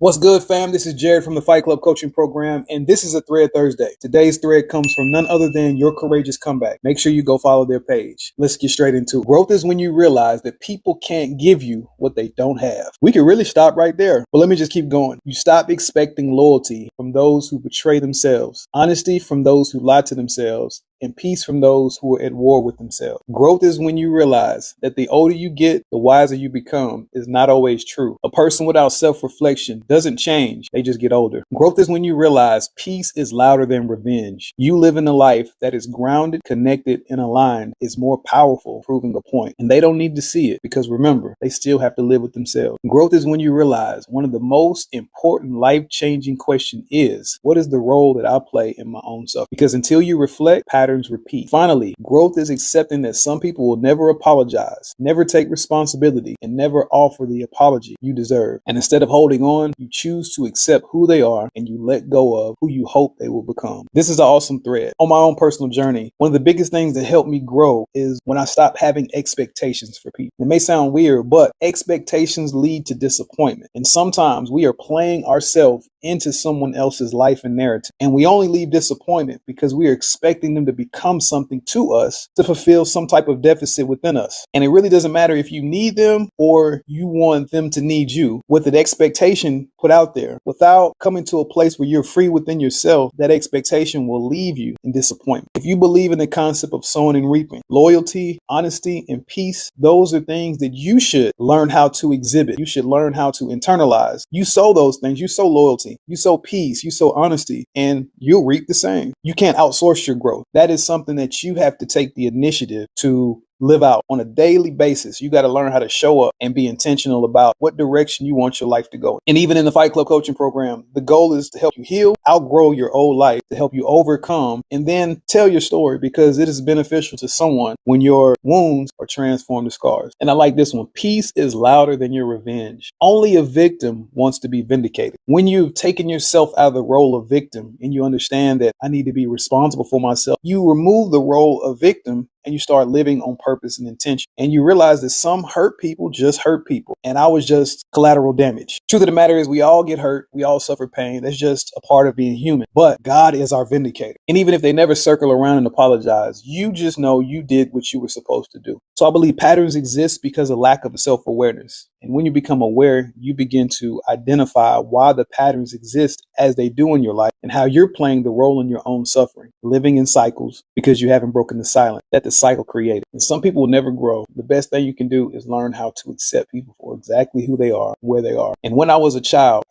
What's good, fam? This is Jerrod from the Fight Club Coaching Program, and this is a Thread Thursday. Today's thread comes from none other than Your Courageous Comeback. Make sure you go follow their page. Let's get straight into it. Growth is when you realize that people can't give you what they don't have. We could really stop right there, but let me just keep going. You stop expecting loyalty from those who betray themselves, honesty from those who lie to themselves, and peace from those who are at war with themselves. Growth is when you realize that the older you get, the wiser you become is not always true. A person without self-reflection doesn't change, they just get older. Growth is when you realize peace is louder than revenge. You live in a life that is grounded, connected, and aligned is more powerful, proving a point. And they don't need to see it because remember, they still have to live with themselves. Growth is when you realize one of the most important life-changing questions is, what is the role that I play in my own self? Because until you reflect, patterns repeat. Finally, growth is accepting that some people will never apologize, never take responsibility, and never offer the apology you deserve. And instead of holding on, you choose to accept who they are and you let go of who you hope they will become. This is an awesome thread. On my own personal journey, one of the biggest things that helped me grow is when I stopped having expectations for people. It may sound weird, but expectations lead to disappointment. And sometimes we are playing ourselves into someone else's life and narrative. And we only leave disappointment because we are expecting them to become something to us to fulfill some type of deficit within us. And it really doesn't matter if you need them or you want them to need you. With an expectation put out there, without coming to a place where you're free within yourself, that expectation will leave you in disappointment. If you believe in the concept of sowing and reaping, loyalty, honesty, and peace, those are things that you should learn how to exhibit. You should learn how to internalize. You sow those things. You sow loyalty. You sow peace. You sow honesty, and you'll reap the same. You can't outsource your growth. That is something that you have to take the initiative to live out on a daily basis. You got to learn how to show up and be intentional about what direction you want your life to go. And even in the Fight Club Coaching Program, the goal is to help you heal, outgrow your old life, to help you overcome, and then tell your story because it is beneficial to someone when your wounds are transformed to scars. And I like this one. Peace is louder than your revenge. Only a victim wants to be vindicated. When you've taken yourself out of the role of victim and you understand that I need to be responsible for myself, you remove the role of victim and you start living on purpose and intention. And you realize that some hurt people just hurt people. And I was just collateral damage. Truth of the matter is we all get hurt. We all suffer pain. That's just a part of being human. But God is our vindicator. And even if they never circle around and apologize, you just know you did what you were supposed to do. So I believe patterns exist because of lack of self-awareness. And when you become aware, you begin to identify why the patterns exist as they do in your life and how you're playing the role in your own suffering, living in cycles because you haven't broken the silence that the cycle created. And some people will never grow. The best thing you can do is learn how to accept people for exactly who they are, where they are. And when I was a child,